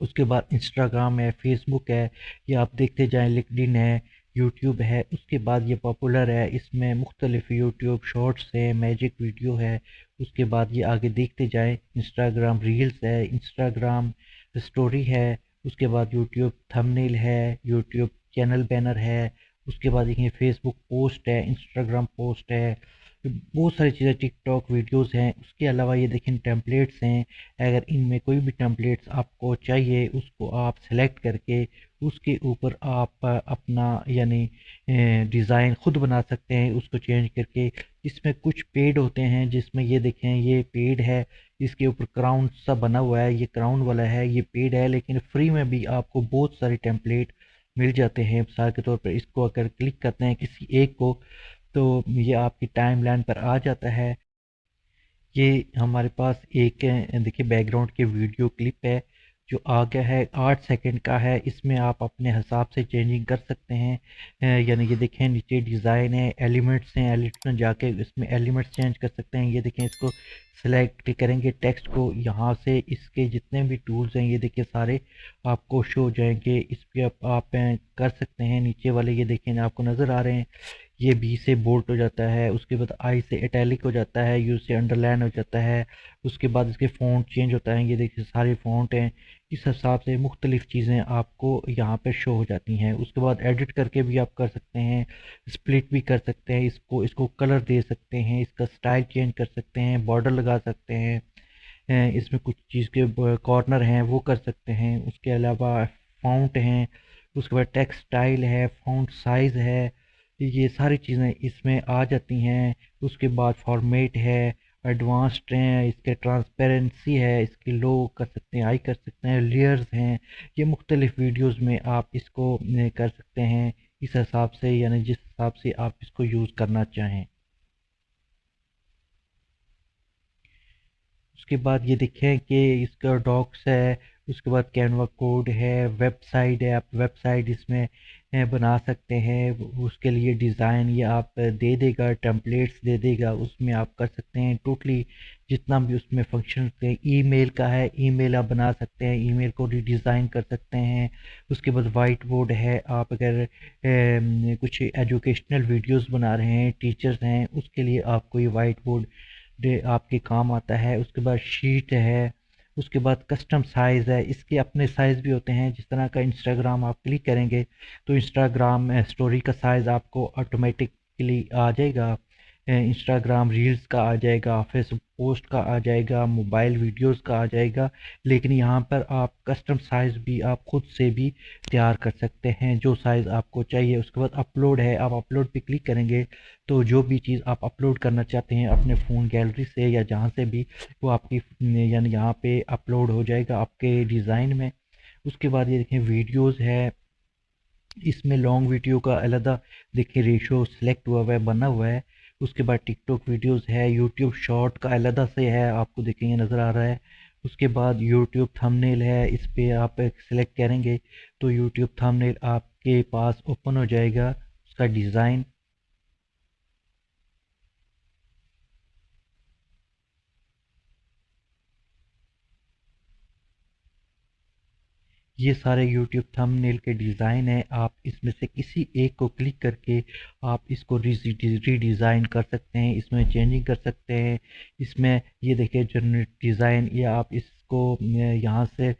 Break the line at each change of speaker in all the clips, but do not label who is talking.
اس کے بعد انسٹاگرام ہے، فیس بک ہے، یہ آپ دیکھتے جائیں، لنکڈن ہے، یوٹیوب ہے، اس کے بعد یہ پاپولر ہے، اس میں مختلف یوٹیوب شارٹس ہے، میجک ویڈیو ہے، اس کے بعد یہ آگے دیکھتے جائیں، انسٹاگرام ریلز ہے، انسٹاگرام اسٹوری ہے، اس کے بعد یوٹیوب تھمبنیل ہے، یوٹیوب چینل بینر ہے، اس کے بعد دیکھیں فیس بک پوسٹ ہے، انسٹاگرام پوسٹ ہے، بہت ساری چیزیں، ٹک ٹاک ویڈیوز ہیں، اس کے علاوہ یہ دیکھیں ٹیمپلیٹس ہیں، اگر ان میں کوئی بھی ٹیمپلیٹس آپ کو چاہیے اس کو آپ سلیکٹ کر کے اس کے اوپر آپ اپنا یعنی ڈیزائن خود بنا سکتے ہیں اس کو چینج کر کے۔ اس میں کچھ پیڈ ہوتے ہیں، جس میں یہ دیکھیں یہ پیڈ ہے، اس کے اوپر کراؤن سا بنا ہوا ہے، یہ کراؤن والا ہے، یہ پیڈ ہے، لیکن فری میں بھی آپ کو بہت سارے ٹیمپلیٹ مل جاتے ہیں۔ مثال کے طور پر اس کو اگر کلک کرتے ہیں کسی ایک کو، تو یہ آپ کی ٹائم لائن پر آ جاتا ہے۔ یہ ہمارے پاس ایک دیکھیے بیک گراؤنڈ کے ویڈیو کلپ ہے جو آ گیا ہے، 8 سیکنڈ کا ہے، اس میں آپ اپنے حساب سے چینجنگ کر سکتے ہیں۔ یعنی یہ دیکھیں نیچے ڈیزائن ہے، ایلیمنٹس ہیں، ایلیمنٹس میں جا کے اس میں ایلیمنٹس چینج کر سکتے ہیں۔ یہ دیکھیں اس کو سلیکٹ کریں گے ٹیکسٹ کو، یہاں سے اس کے جتنے بھی ٹولز ہیں یہ دیکھیں سارے آپ کو شو ہو جائیں گے، اس پہ آپ کر سکتے ہیں۔ نیچے والے یہ دیکھیں آپ کو نظر آ رہے ہیں، یہ بی سے بولٹ ہو جاتا ہے، اس کے بعد آئی سے اٹیلک ہو جاتا ہے، یو سے انڈر لائن ہو جاتا ہے، اس کے بعد اس کے فونٹ چینج ہوتا ہے، یہ دیکھیں سارے فونٹ ہیں، اس حساب سے مختلف چیزیں آپ کو یہاں پہ شو ہو جاتی ہیں۔ اس کے بعد ایڈٹ کر کے بھی آپ کر سکتے ہیں، سپلٹ بھی کر سکتے ہیں، اس کو کلر دے سکتے ہیں، اس کا سٹائل چینج کر سکتے ہیں، بارڈر لگا سکتے ہیں، اس میں کچھ چیز کے کارنر ہیں وہ کر سکتے ہیں۔ اس کے علاوہ فونٹ ہیں، اس کے بعد ٹیکسٹ سٹائل ہے، فونٹ سائز ہے، یہ ساری چیزیں اس میں آ جاتی ہیں۔ اس کے بعد فارمیٹ ہے، ایڈوانسڈ ہیں، اس کے ٹرانسپیرنسی ہے، اس کی لو کر سکتے ہیں، ہائی کر سکتے ہیں، لیئرز ہیں، یہ مختلف ویڈیوز میں آپ اس کو کر سکتے ہیں اس حساب سے، یعنی جس حساب سے آپ اس کو یوز کرنا چاہیں۔ اس کے بعد یہ دیکھیں کہ اس کا ڈاکس ہے، اس کے بعد کینوا کوڈ ہے، ویب سائٹ ہے، آپ ویب سائٹ اس میں بنا سکتے ہیں، اس کے لیے ڈیزائن یہ آپ دے دے گا، ٹیمپلیٹس دے دے گا، اس میں آپ کر سکتے ہیں ٹوٹلی جتنا بھی اس میں فنکشن ہوتے ہیں۔ ای میل کا ہے، ای میل آپ بنا سکتے ہیں، ای میل کو ری ڈیزائن کر سکتے ہیں۔ اس کے بعد وائٹ بورڈ ہے، آپ اگر کچھ ایجوکیشنل ویڈیوز بنا رہے ہیں، ٹیچرز ہیں، اس کے لیے آپ کو یہ وائٹ بورڈ آپ کے کام آتا ہے۔ اس کے بعد شیٹ ہے، اس کے بعد کسٹم سائز ہے، اس کے اپنے سائز بھی ہوتے ہیں، جس طرح کا انسٹاگرام آپ کلک کریں گے تو انسٹاگرام اسٹوری کا سائز آپ کو آٹومیٹکلی آ جائے گا، انسٹاگرام ریلز کا آ جائے گا، فیس بک پوسٹ کا آ جائے گا، موبائل ویڈیوز کا آ جائے گا، لیکن یہاں پر آپ کسٹم سائز بھی آپ خود سے بھی تیار کر سکتے ہیں جو سائز آپ کو چاہیے۔ اس کے بعد اپلوڈ ہے، آپ اپلوڈ پہ کلک کریں گے تو جو بھی چیز آپ اپلوڈ کرنا چاہتے ہیں اپنے فون گیلری سے یا جہاں سے بھی، وہ آپ کی یعنی یہاں پہ اپلوڈ ہو جائے گا آپ کے ڈیزائن میں۔ اس کے بعد یہ دیکھیں ویڈیوز ہے، اس میں لانگ ویڈیو کا علیحدہ دیکھیں ریشو سلیکٹ ہوا ہوا ہے، بنا ہوا ہے۔ اس کے بعد ٹک ٹاک ویڈیوز ہے، یوٹیوب شارٹ کا علیحدہ سے ہے، آپ کو دیکھیں یہ نظر آ رہا ہے۔ اس کے بعد یوٹیوب تھمبنیل ہے، اس پہ آپ سلیکٹ کریں گے تو یوٹیوب تھمبنیل آپ کے پاس اوپن ہو جائے گا، اس کا ڈیزائن۔ یہ سارے یوٹیوب تھم نیل کے ڈیزائن ہیں، آپ اس میں سے کسی ایک کو کلک کر کے آپ اس کو ری ڈیزائن کر سکتے ہیں، اس میں چینجنگ کر سکتے ہیں۔ اس میں یہ دیکھیں جنریٹ ڈیزائن، یا آپ اس کو یہاں سے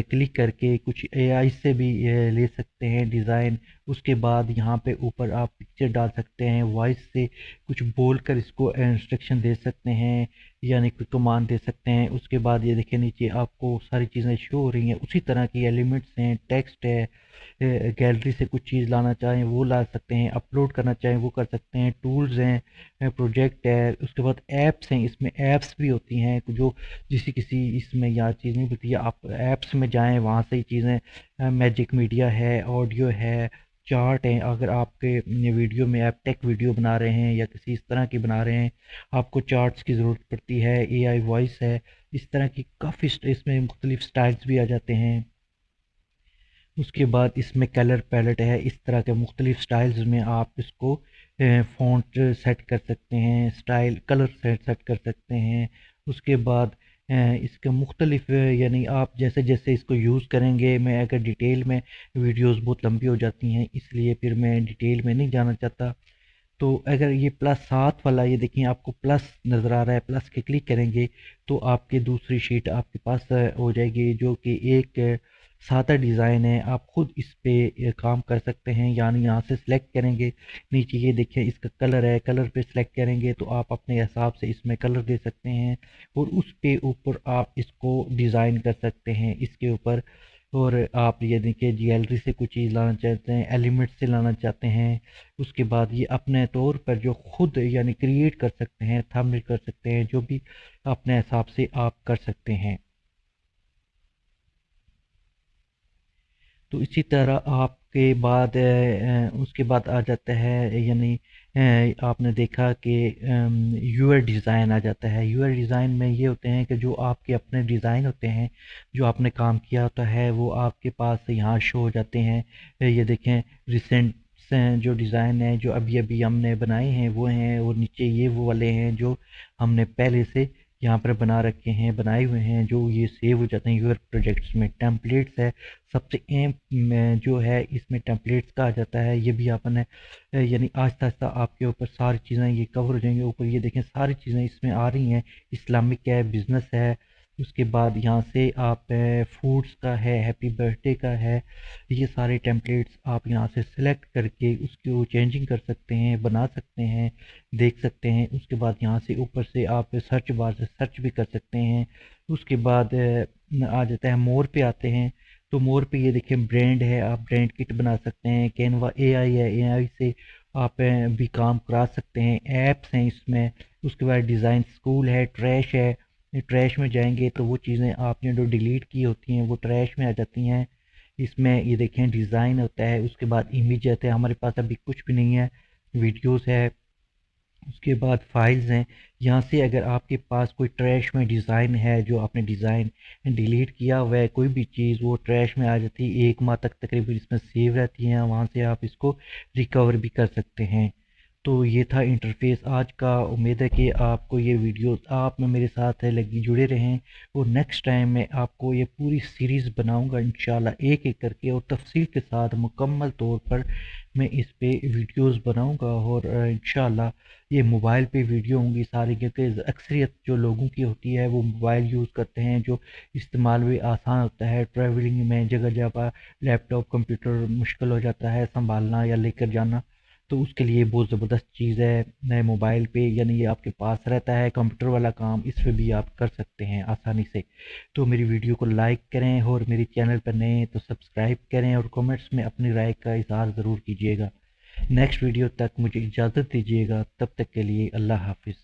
کلک کر کے کچھ اے آئی سے بھی لے سکتے ہیں ڈیزائن۔ اس کے بعد یہاں پہ اوپر آپ پکچر ڈال سکتے ہیں، وائس سے کچھ بول کر اس کو انسٹرکشن دے سکتے ہیں، یعنی کوئی کمان دے سکتے ہیں۔ اس کے بعد یہ دیکھیں نیچے آپ کو ساری چیزیں شو ہو رہی ہیں، اسی طرح کی ایلیمنٹس ہیں، ٹیکسٹ ہے، گیلری سے کچھ چیز لانا چاہیں وہ لا سکتے ہیں، اپلوڈ کرنا چاہیں وہ کر سکتے ہیں، ٹولز ہیں، پروجیکٹ ہے۔ اس کے بعد ایپس ہیں، اس میں ایپس بھی ہوتی ہیں جو کسی اس میں یاد چیز نہیں ہوتی ہے، آپ ایپس میں جائیں وہاں سے ہی چیزیں، میجک میڈیا ہے، آڈیو ہے، چارٹ ہیں، اگر آپ کے ویڈیو میں آپ ٹیک ویڈیو بنا رہے ہیں یا کسی اس طرح کی بنا رہے ہیں، آپ کو چارٹس کی ضرورت پڑتی ہے، اے آئی وائس ہے، اس طرح کی کافی اس میں مختلف سٹائلز بھی آ جاتے ہیں۔ اس کے بعد اس میں کلر پیلٹ ہے، اس طرح کے مختلف سٹائلز میں آپ اس کو فونٹ سیٹ کر سکتے ہیں، سٹائل کلر سیٹ کر سکتے ہیں۔ اس کے بعد اس کے مختلف یعنی آپ جیسے جیسے اس کو یوز کریں گے، میں اگر ڈیٹیل میں ویڈیوز بہت لمبی ہو جاتی ہیں، اس لیے پھر میں ڈیٹیل میں نہیں جانا چاہتا۔ تو اگر یہ پلس 7 والا، یہ دیکھیں آپ کو پلس نظر آ رہا ہے، پلس کے کلک کریں گے تو آپ کی دوسری شیٹ آپ کے پاس ہو جائے گی، جو کہ ایک سادہ ڈیزائن ہے۔ آپ خود اس پہ کام کر سکتے ہیں، یعنی یہاں سے سلیکٹ کریں گے، نیچے یہ دیکھیں اس کا کلر ہے، کلر پہ سلیکٹ کریں گے تو آپ اپنے حساب سے اس میں کلر دے سکتے ہیں، اور اس پہ اوپر آپ اس کو ڈیزائن کر سکتے ہیں اس کے اوپر۔ اور آپ یہ دیکھیں گیلری سے کوئی چیز لانا چاہتے ہیں، ایلیمنٹ سے لانا چاہتے ہیں، اس کے بعد یہ اپنے طور پر جو خود یعنی کریٹ کر سکتے ہیں، تھمبنیل کر سکتے ہیں، جو بھی اپنے حساب سے آپ کر سکتے ہیں۔ تو اسی طرح آپ کے بعد اس کے بعد آ جاتا ہے، یعنی آپ نے دیکھا کہ یو آئی ڈیزائن آ جاتا ہے۔ یو آئی ڈیزائن میں یہ ہوتے ہیں کہ جو آپ کے اپنے ڈیزائن ہوتے ہیں، جو آپ نے کام کیا ہوتا ہے، وہ آپ کے پاس یہاں شو ہو جاتے ہیں۔ یہ دیکھیں ریسنٹ جو ڈیزائن ہیں جو ابھی ابھی ہم نے بنائے ہیں وہ ہیں، اور نیچے یہ وہ والے ہیں جو ہم نے پہلے سے یہاں پر بنا رکھے ہیں، بنائے ہوئے ہیں، جو یہ سیو ہو جاتے ہیں یور پروجیکٹس میں۔ ٹیمپلیٹس ہے سب سے اہم میں جو ہے، اس میں ٹیمپلیٹس کہا جاتا ہے۔ یہ بھی آپ نے یعنی آہستہ آہستہ آپ کے اوپر ساری چیزیں یہ کور ہو جائیں گے۔ اوپر یہ دیکھیں ساری چیزیں اس میں آ رہی ہیں، اسلامک ہے، بزنس ہے، اس کے بعد یہاں سے آپ فوڈس کا ہے، ہیپی برتھ ڈے کا ہے، یہ سارے ٹیمپلیٹس آپ یہاں سے سلیکٹ کر کے اس کو چینجنگ کر سکتے ہیں، بنا سکتے ہیں، دیکھ سکتے ہیں۔ اس کے بعد یہاں سے اوپر سے آپ سرچ بار سے سرچ بھی کر سکتے ہیں۔ اس کے بعد آ جاتا ہے مور پہ آتے ہیں، تو مور پہ یہ دیکھیں برینڈ ہے، آپ برینڈ کٹ بنا سکتے ہیں۔ کینوا اے آئی ہے، اے آئی سے آپ بھی کام کرا سکتے ہیں۔ ایپس ہیں اس میں۔ اس کے بعد ڈیزائن اسکول ہے، ٹریش ہے، ٹریش میں جائیں گے تو وہ چیزیں آپ نے جو ڈیلیٹ کی ہوتی ہیں وہ ٹریش میں آ جاتی ہیں۔ اس میں یہ دیکھیں ڈیزائن ہوتا ہے، اس کے بعد امیج آتے ہیں، ہمارے پاس ابھی کچھ بھی نہیں ہے، ویڈیوز ہے، اس کے بعد فائلز ہیں۔ یہاں سے اگر آپ کے پاس کوئی ٹریش میں ڈیزائن ہے، جو آپ نے ڈیزائن ڈیلیٹ کیا ہوا ہے، کوئی بھی چیز وہ ٹریش میں آ جاتی ہے، 1 ماہ تک تقریباً اس میں سیو رہتی ہیں، وہاں سے آپ اس کو ریکور بھی کر سکتے ہیں۔ تو یہ تھا انٹرفیس آج کا۔ امید ہے کہ آپ کو یہ ویڈیوز آپ میں میرے ساتھ لگی جڑے رہیں، اور نیکسٹ ٹائم میں آپ کو یہ پوری سیریز بناؤں گا انشاءاللہ، ایک ایک کر کے اور تفصیل کے ساتھ مکمل طور پر میں اس پہ ویڈیوز بناؤں گا۔ اور انشاءاللہ یہ موبائل پہ ویڈیو ہوں گی ساری، کیونکہ اکثریت جو لوگوں کی ہوتی ہے وہ موبائل یوز کرتے ہیں، جو استعمال بھی آسان ہوتا ہے۔ ٹریولنگ میں جگہ جگہ لیپ ٹاپ کمپیوٹر مشکل ہو جاتا ہے سنبھالنا یا لے کر جانا، تو اس کے لیے بہت زبردست چیز ہے۔ نئے موبائل پہ یعنی یہ آپ کے پاس رہتا ہے کمپیوٹر والا کام، اس پہ بھی آپ کر سکتے ہیں آسانی سے۔ تو میری ویڈیو کو لائک کریں، اور میری چینل پر نئے ہیں تو سبسکرائب کریں، اور کمنٹس میں اپنی رائے کا اظہار ضرور کیجیے گا۔ نیکسٹ ویڈیو تک مجھے اجازت دیجیے گا، تب تک کے لیے اللہ حافظ۔